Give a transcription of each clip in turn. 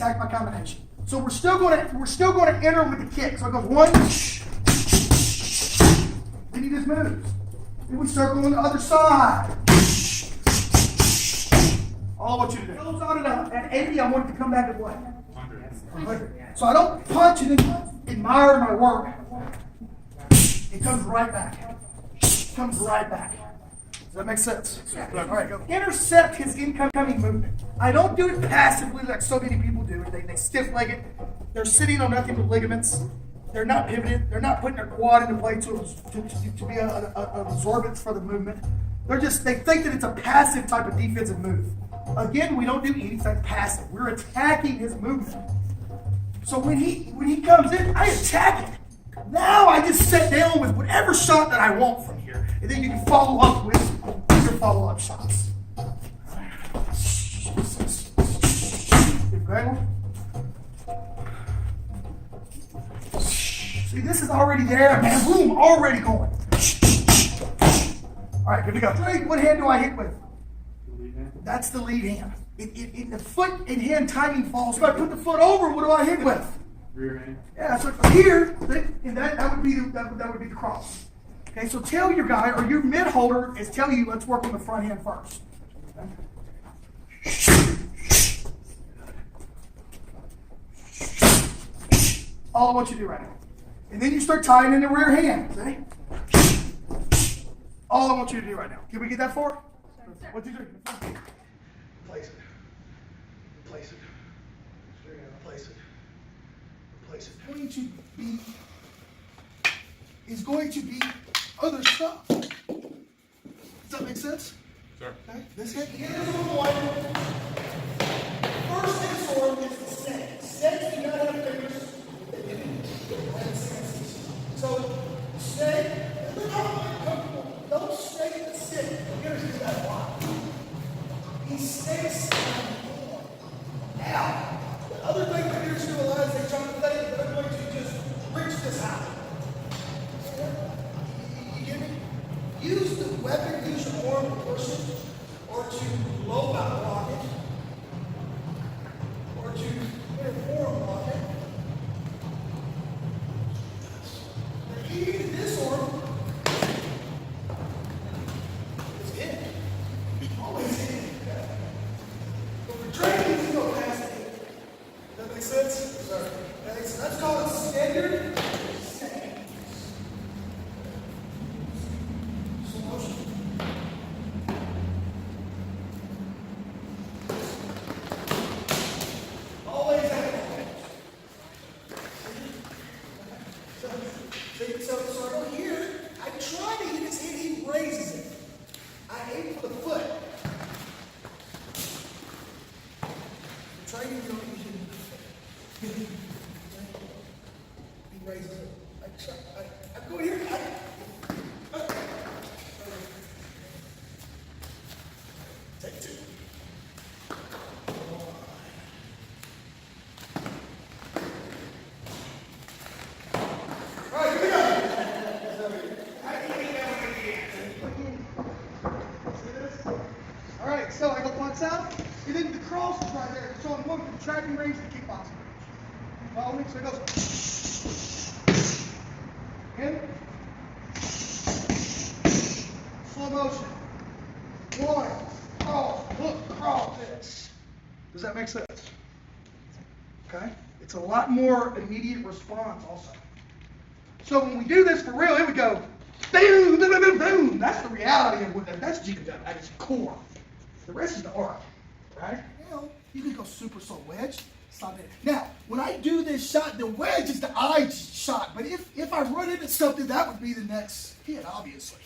attack my combination. So we're still going to enter with the kick. So it goes 1, then he just moves. Then we circle on the other side. All I want you to do. Goes on at 80, I want it to come back at what? 100. So I don't punch and then admire my work. It comes right back. It comes right back. Does that make sense? Yeah. All right, go. Intercept his incoming movement. I don't do it passively like so many people do. They stiff leg it. They're sitting on nothing but ligaments. They're not pivoted. They're not putting their quad into play to be an absorbance for the movement. They think that it's a passive type of defensive move. Again, we don't do anything passive. We're attacking his movement. So when he comes in, I attack it. Now I just sit down with whatever shot that I want from here. And then you can follow up with your follow-up shots. Okay. See, this is already there, man. Boom, already going. All right, here we go. What hand do I hit with? That's the lead hand. In the foot and hand timing falls. If I put the foot over, what do I hit with? Rear hand. Yeah, so here, and that would be the cross. Okay, so tell your guy or your mid holder is tell you let's work on the front hand first. Okay. All I want you to do right now. And then you start tying in the rear hand. See? All I want you to do right now. Can we get that for? What you do? Replace it. Replace it. Replace it. Replace it. Going to be other stuff. Does that make sense? Sure. Okay. This hit. Here's one. First hit sword is the snake. Snakes do not have fingers. So snake. Look how uncomfortable. Don't snake the stick. Here's that block. He snakes now. The other thing that here's to realize they try to think that they're going to just reach this out. You get me? Use the weapon, use your arm to push it, or to low out block it, or to uniform block it. The key to this arm is in. Always in. But for training, you go past it. Does that make sense? Sorry. Okay, so that's called standard. So I go here, I try to hit his head, he raises it. I aim for the foot. Try to get on the foot. He raises it. I go here, take two. So I go punch out, and then the cross is right there. So I'm going from trapping range to kickboxing range. Follow me? So it goes in, slow motion, one, cross, hook, cross, this. Does that make sense? Okay? It's a lot more immediate response also. So when we do this for real, it would go boom, boom, boom, boom. That's the reality of what that's Jiu-Jitsu at its core. The rest is the art, right? You can go super slow wedge, stop it. Now, when I do this shot, the wedge is the eye shot. But if I run into something, that would be the next hit, obviously.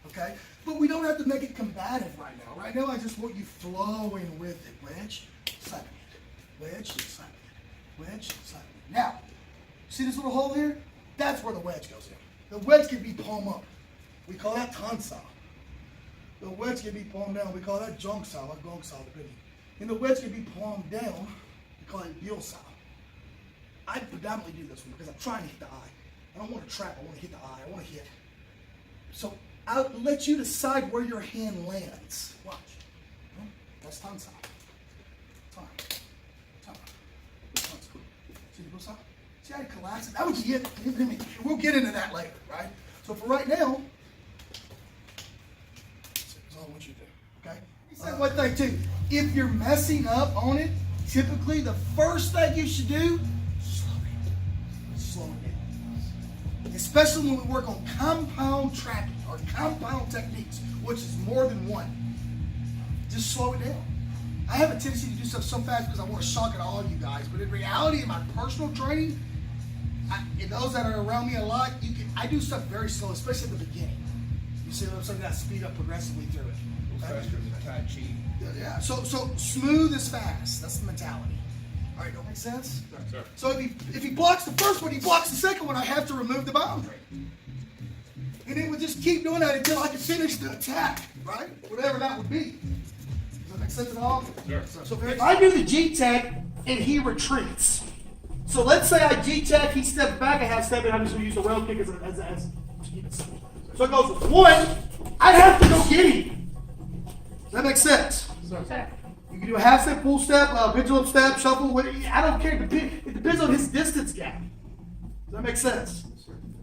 Okay? But we don't have to make it combative right now. Right now, I just want you flowing with it. Wedge, slap it. Wedge, slap it. Wedge, slap it. Now, see this little hole here? That's where the wedge goes in. The wedge can be palm up. We call that tansa. The wedge can be palmed down. We call that junk style, or gong style, depending. And the wedge can be palmed down. We call it Bill style. I predominantly do this one because I'm trying to hit the eye. I don't want to trap. I want to hit the eye. I want to hit. So I'll let you decide where your hand lands. Watch. That's tongue style. Tongue. Tongue. See how it collapses? That would get, we'll get into that later, right? So for right now, that's all I want you to do, okay? He said one thing too. If you're messing up on it, typically the first thing you should do, slow it down. Especially when we work on compound tracking or compound techniques, which is more than one. Just slow it down. I have a tendency to do stuff so fast because I want to shock at all you guys, but in reality, in my personal training, and those that are around me a lot, I do stuff very slow, especially at the beginning. You see what I'm saying? I speed up progressively through it. Okay? Faster than Tai Chi. Yeah. So smooth is fast. That's the mentality. All right, don't make sense? Sure. So if he blocks the first one, he blocks the second one, I have to remove the boundary. And it would just keep doing that until I can finish the attack, right? Whatever that would be. Does that make sense at all? Sure. So if I do the G-tech and he retreats, so let's say I G-tech, he steps back a half step, and I'm just going to use the rail kick as so it goes 1, I'd have to go get him. Does that make sense? Sure. You can do a half step, full step, pendulum step, shuffle, whatever. I don't care. It depends on his distance gap. Does that make sense?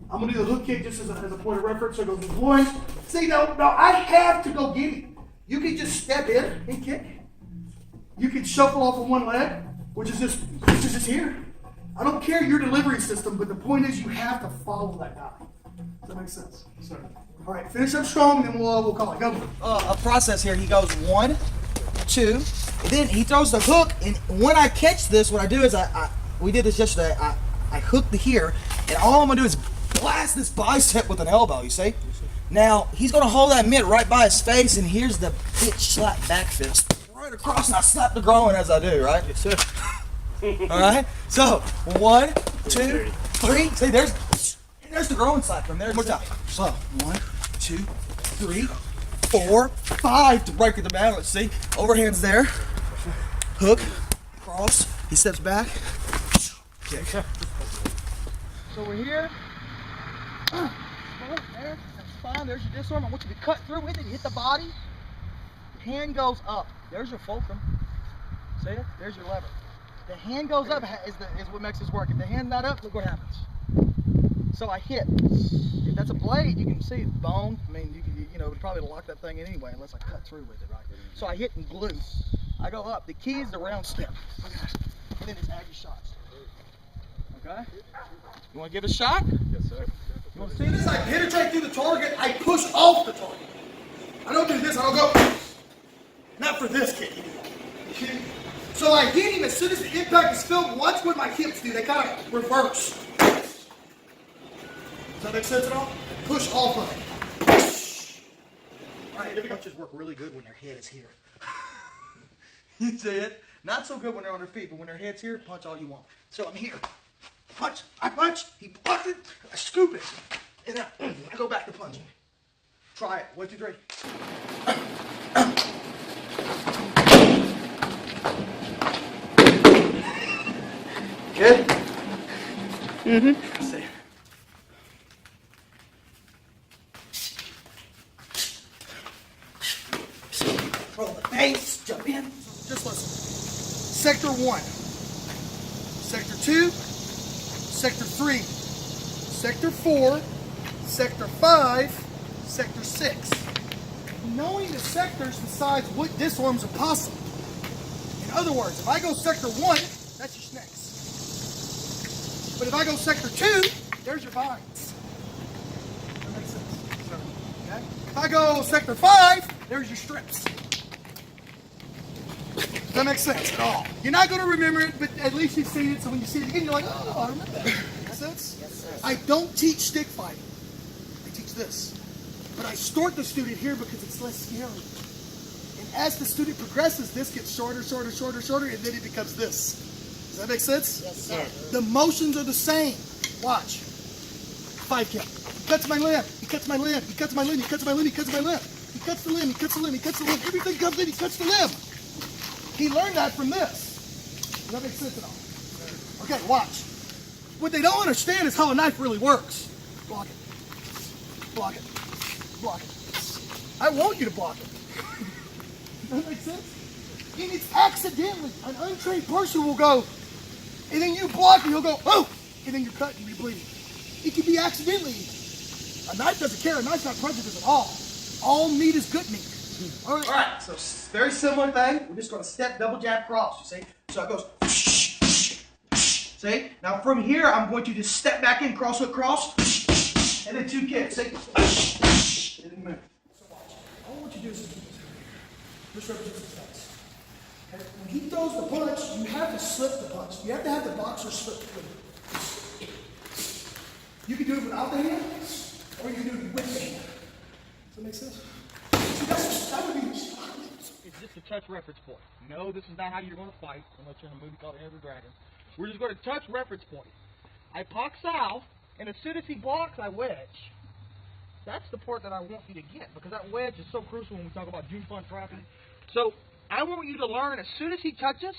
I'm going to do the hook kick just as a point of reference. So it goes 1. See, no, I have to go get him. You can just step in and kick. You can shuffle off of one leg, which is just here. I don't care your delivery system, but the point is you have to follow that guy. Does that make sense? Sir. All right, finish up strong, and then we'll call it. Go. A process here. He goes 1, 2, and then he throws the hook. And when I catch this, what I do is we did this yesterday. I hook the here, and all I'm gonna do is blast this bicep with an elbow. You see? Now he's gonna hold that mitt right by his face, and here's the bitch slap back fist right across, and I slap the groin as I do. Right? Yes, sir. All right. So 1, 2, 3. See, there's the groin slap from there. One more time. So 1, 2, 3, 4, 5 to break the balance. See, overhands there. Hook, cross. He steps back. Kick. So we're here. There. That's fine. There's your disarm. I want you to cut through with it. You hit the body. Hand goes up. There's your fulcrum. See it? There's your lever. The hand goes up is what makes this work. If the hand's not up, look what happens. So I hit. If that's a blade, you can see bone. I mean, you know, it would probably lock that thing in anyway unless I cut through with it, right? So I hit and glue. I go up. The key is the round step. And then it's add your shots. Okay? You want to give it a shot? Yes, sir. You want to see this? I penetrate through the target. I push off the target. I don't do this. I don't go. Not for this kick. So I hit him as soon as the impact is felt. Watch what my hips do. They kind of reverse. Does that make sense at all? Push off of it. All right, punches work really good when their head is here. You see it? Not so good when they're on their feet, but when their head's here, punch all you want. So I'm here. Punch. I punch. He blocks it. I scoop it. And I go back to punching. Try it. 1, 2, 3. Good? Mm-hmm. See. Roll the base, jump in. Just listen. Sector 1, Sector 2, Sector 3, Sector 4, Sector 5, Sector 6. Knowing the sectors decides what disarms are possible. In other words, if I go Sector 1, that's your snakes. But if I go Sector 2, there's your vines. That makes sense. Okay? If I go Sector 5, there's your strips. Does that make sense at all? You're not going to remember it, but at least you've seen it, so when you see it again, you're like, oh, I remember that. Makes sense? Yes, sir. I don't teach stick fighting. I teach this. But I start the student here because it's less scary. And as the student progresses, this gets shorter, shorter, shorter, shorter, and then it becomes this. Does that make sense? Yes, sir. The motions are the same. Watch. 5 count. He cuts my limb. He cuts my limb. He cuts my limb. He cuts my limb. He cuts my limb. He cuts the limb. He cuts the limb. He cuts the limb. Everything comes in. He cuts the limb. He learned that from this. Does that make sense at all? Okay, watch. What they don't understand is how a knife really works. Block it. Block it. Block it. I want you to block it. Does that make sense? And it's accidentally. An untrained person will go, and then you block and he'll go, oh, and then you're cut and you're bleeding. It can be accidentally. A knife doesn't care. A knife's not prejudiced at all. All meat is good meat. All right, so very similar thing. We're just going to step, double jab, cross, you see? So it goes, see? Now from here, I'm going to just step back in, cross hook, cross, and then 2 kicks, see? Didn't move. So watch. All I want you to do is this represents his face. Okay? When he throws the punch, you have to slip the punch. You have to have the boxer slip the punch. You can do it without the hand, or you can do it with the hand. Does that make sense? See, that would be it's just a touch reference point. No, this is not how you're going to fight, unless you're in a movie called Enter the Dragon. We're just going to touch reference point. I pock south, and as soon as he blocks, I wedge. That's the part that I want you to get, because that wedge is so crucial when we talk about June fun trapping. So I want you to learn, as soon as he touches,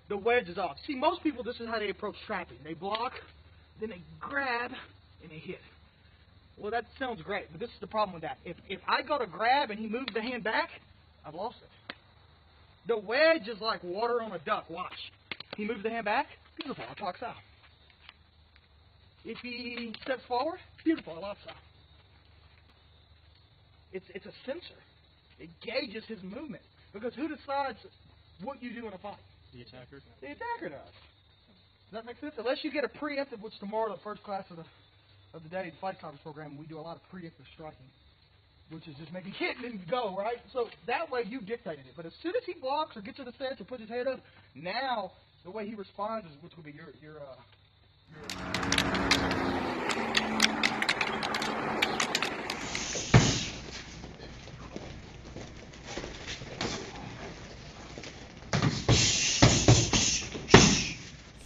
the wedge is off. See, most people, this is how they approach trapping. They block, then they grab, and they hit. Well, that sounds great, but this is the problem with that. If I go to grab and he moves the hand back, I've lost it. The wedge is like water on a duck. Watch. He moves the hand back, beautiful, I pock south. If he steps forward, beautiful, I lock south. It's a sensor. It gauges his movement. Because who decides what you do in a fight? The attacker. The attacker does. Does that make sense? Unless you get a preemptive, which tomorrow, the first class of the day, the fight conference program, we do a lot of preemptive striking, which is just maybe hit and then go, right? So that way you dictated it. But as soon as he blocks or gets to the fence or puts his head up, now the way he responds is which will be your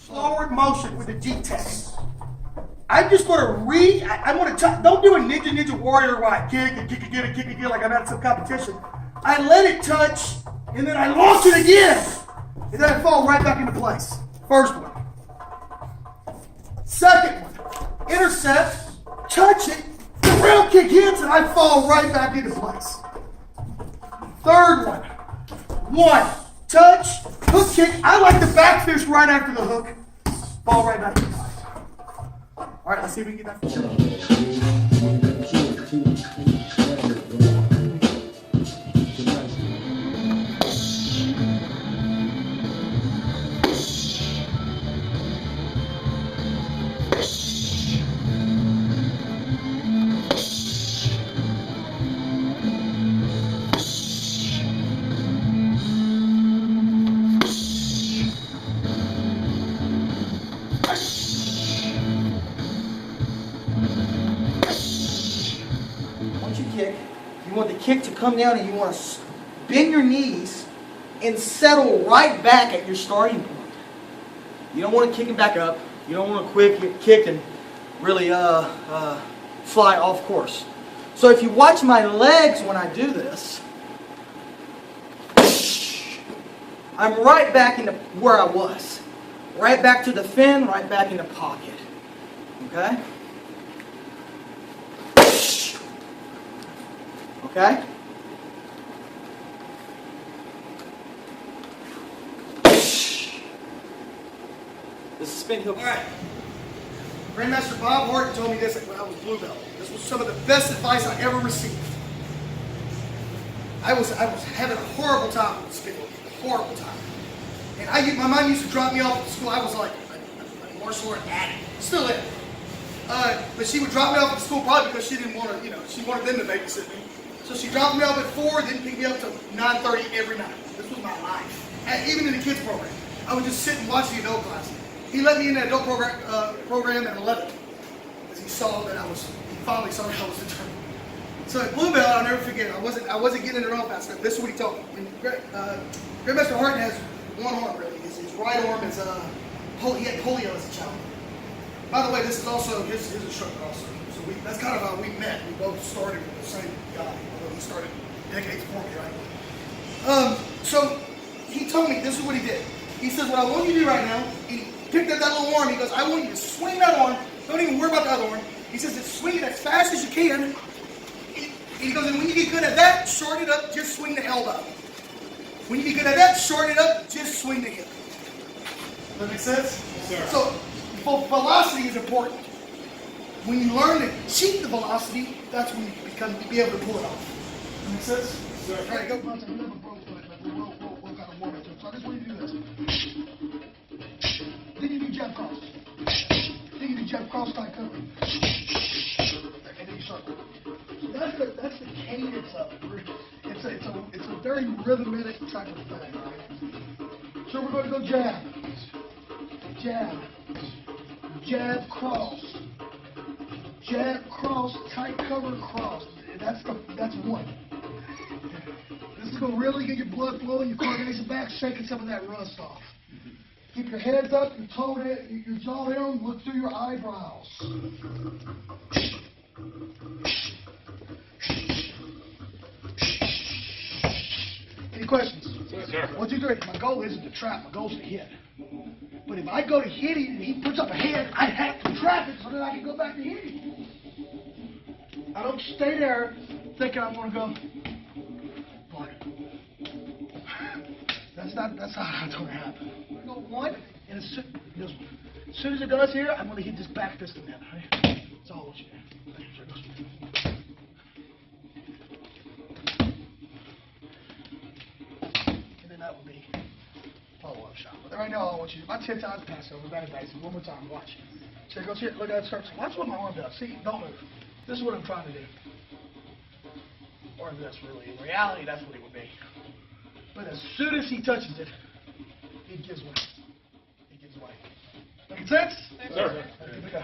forward motion with the G-text. I'm just going to I want to don't do a Ninja Warrior where I kick and kick again like I'm at some competition. I let it touch, and then I launch it again, and then I fall right back into place. First one. Second one. Intercept, touch it, the round kick hits, and I fall right back into place. Third one. One. Touch, hook kick. I like the back fist right after the hook. Fall right back into place. All right, let's see if we can get that. You want the kick to come down and you want to bend your knees and settle right back at your starting point. You don't want to kick it back up. You don't want to quick kick and really fly off course. So if you watch my legs when I do this, I'm right back into where I was. Right back to the fin, right back in the pocket. Okay? Okay? This is spin heel. All right. Grandmaster Bob Horton told me this when I was blue belt. This was some of the best advice I ever received. I was having a horrible time with spin heel kick, a horrible time. And my mom used to drop me off at school. I was like a martial art addict. Still am. But she would drop me off at school probably because she didn't want to, she wanted them to babysit me. So she dropped me off at 4, then picked me up until 9:30 every night. This was my life. And even in the kids program, I would just sit and watch the adult class. He let me in the adult program at 11, because he saw that he finally saw that I was determined. So at blue belt, I'll never forget. I wasn't getting it around fast enough. This is what he told me. Grandmaster Horton has one arm really. His right arm is he had polio as a child. By the way, this is also his instructor also. So that's kind of how we met. We both started with the same guy. He started decades before me, right? So he told me, this is what he did. He says, what I want you to do right now, he picked up that little arm, he goes, I want you to swing that arm, don't even worry about the other arm. He says, just swing it as fast as you can. He goes, and when you get good at that, shorten it up, just swing the elbow. When you get good at that, shorten it up, just swing the hip. Does that make sense? So velocity is important. When you learn to cheat the velocity, that's when you be able to pull it off. That make sense? Sir. All right, go. We have a bro foot, but we'll kind of warm it to it. So I just want you to do this. Then you do jab cross. Then you do jab cross tight cover. And then you circle. So that's the cadence of it. It's a very rhythmic type of thing, right? So we're going to go jab, jab, jab cross, jab cross, tight cover cross. That's one. This is going to really get your blood flowing, your coordination back, shaking some of that rust off. Keep your heads up, your jaw down, look through your eyebrows. Any questions? Yes, sir. 1, 2, 3. My goal isn't to trap, my goal is to hit. But if I go to hit him and he puts up a head, I have to trap it so that I can go back to hit him. I don't stay there thinking I'm going to go. Party. That's not how it's going to happen. We're going to go one, and as soon as it does here, I'm going to hit this back fist again. Right? That's all I want you to do. That would be follow-up shot. But right now, I want you to, about 10 times pass over, very basic. One more time, watch. So it goes here, look at that circle. Watch what my arm does. See, don't move. This is what I'm trying to do. Or that's really, in reality, that's what it would be. But as soon as he touches it, it gives way. It gives way. Making sense? Yes, sir. Here we go.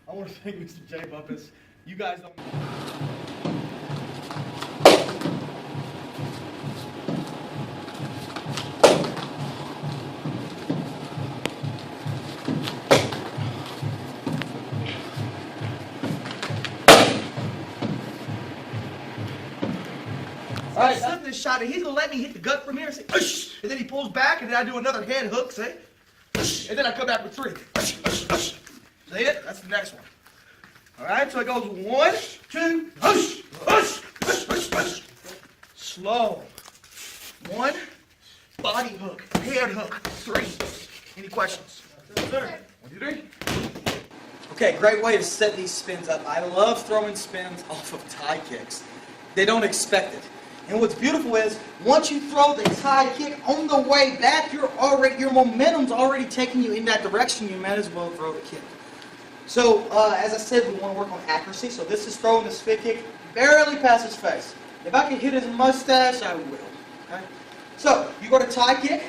I want to thank Mr. J. Bumpus. You guys don't. All right, flip this shot, and he's gonna let me hit the gut from here and say, "Ush," and then he pulls back, and then I do another head hook, see? Ush, and then I come back with 3. Ush, ush, ush. See it? That's the next one. All right, so it goes 1, 2, ush, ush, ush, ush, ush. Slow. 1, body hook, head hook, 3. Any questions? Yes, sir. 1, 2, 3. Okay, great way to set these spins up. I love throwing spins off of tie kicks. They don't expect it. And what's beautiful is, once you throw the tie kick on the way back, your momentum's already taking you in that direction. You might as well throw the kick. So, as I said, we want to work on accuracy. So this is throwing the spin kick barely past his face. If I can hit his mustache, I will. Okay? So, you go to tie kick.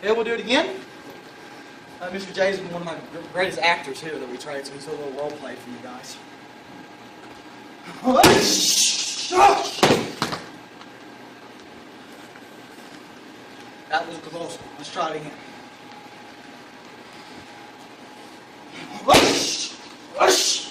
Then we'll do it again. Mr. J is one of my greatest actors here that we try to do a little role play for you guys. That was close. Let's try it again. Ush!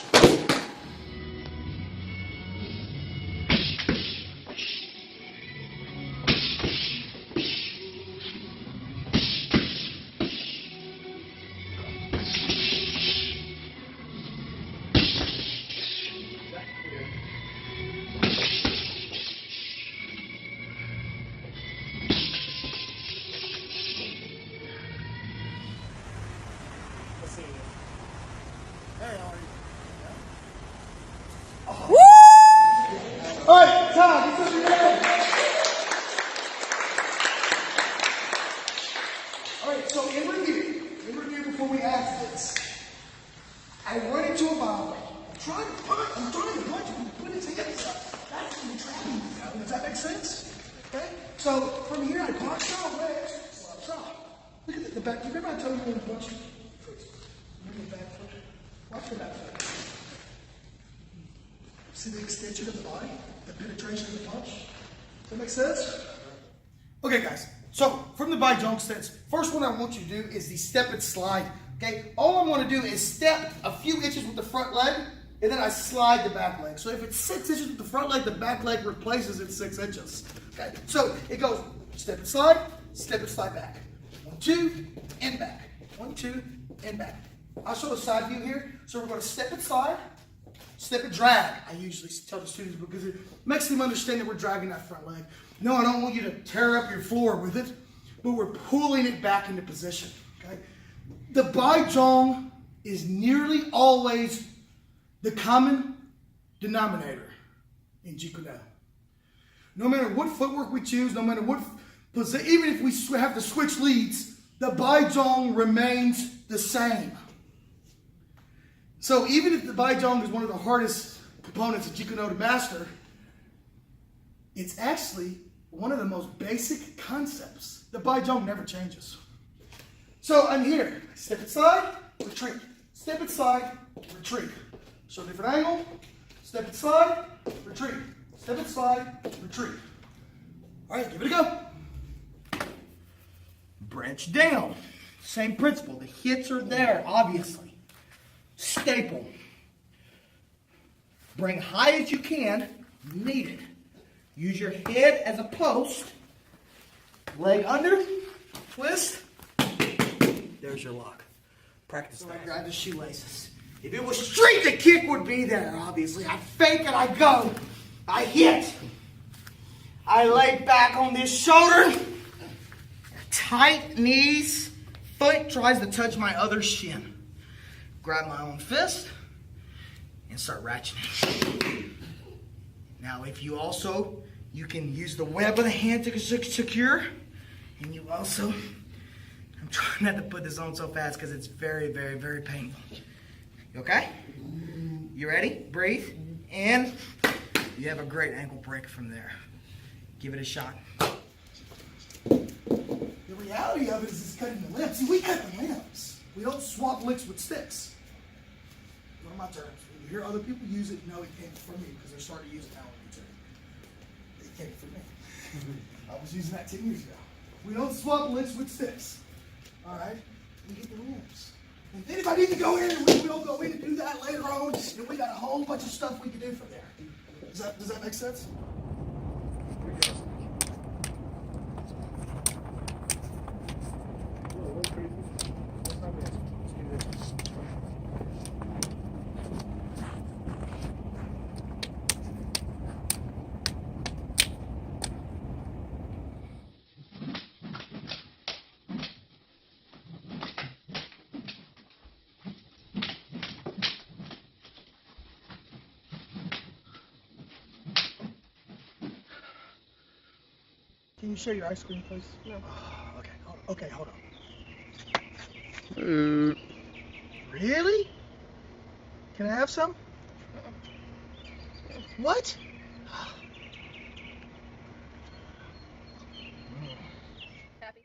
All right, Todd, get something ready. All right, so in review before we ask this, I run into a ball. I'm trying to punch, put it together. That's what we're trapping you now. Does that make sense? Okay? So from here, I box out, wedge, slops out. Look at the back. Remember I told you when to punch? Remember the back foot? Watch the back foot. See the extension of the body? The penetration of the punch? Does that make sense? Okay, guys. So, from the Bajong stance, first one I want you to do is the step and slide. Okay? All I want to do is step a few inches with the front leg, and then I slide the back leg. So if it's 6 inches with the front leg, the back leg replaces it 6 inches. Okay? So, it goes step and slide back. 1, 2, and back. 1, 2, and back. I'll show a side view here. So we're going to step and slide. Step and drag, I usually tell the students, because it makes them understand that we're dragging that front leg. No, I don't want you to tear up your floor with it, but we're pulling it back into position, okay? The Bajong is nearly always the common denominator in Jeet Kune Do. No matter what footwork we choose, no matter what position, even if we have to switch leads, the Bajong remains the same. So even if the Bajong is one of the hardest components of Jeet Kune Do to master, it's actually one of the most basic concepts. The Bajong never changes. So I'm here. Step inside, retreat. Step inside, retreat. Show a different angle. Step inside, retreat. Step inside, retreat. All right, give it a go. Branch down. Same principle. The hits are there, obviously. Staple. Bring high as you can. Need it. Use your head as a post. Leg under. Twist. There's your lock. Practice that. I grab the shoelaces. If it was straight, the kick would be there, obviously. I fake it, I go. I hit. I lay back on this shoulder. Tight knees. Foot tries to touch my other shin. Grab my own fist and start ratcheting. Now, if you also, you can use the web of the hand to secure, and you also, I'm trying not to put this on so fast because it's very, very, very painful. You okay? You ready? Breathe. And you have a great ankle break from there. Give it a shot. The reality of it is it's cutting the limbs. See, we cut the limbs. We don't swap licks with sticks. One of my terms. When you hear other people use it, no, it came from me because they're starting to use it now on YouTube. It came from me. I was using that 10 years ago. We don't swap licks with sticks. All right? We get the limbs. And then if I need to go in, we will go in and do that later on. And we got a whole bunch of stuff we can do from there. Does that make sense? Can you share your ice cream, please? No. Okay, hold on. Really? Can I have some? What? Happy?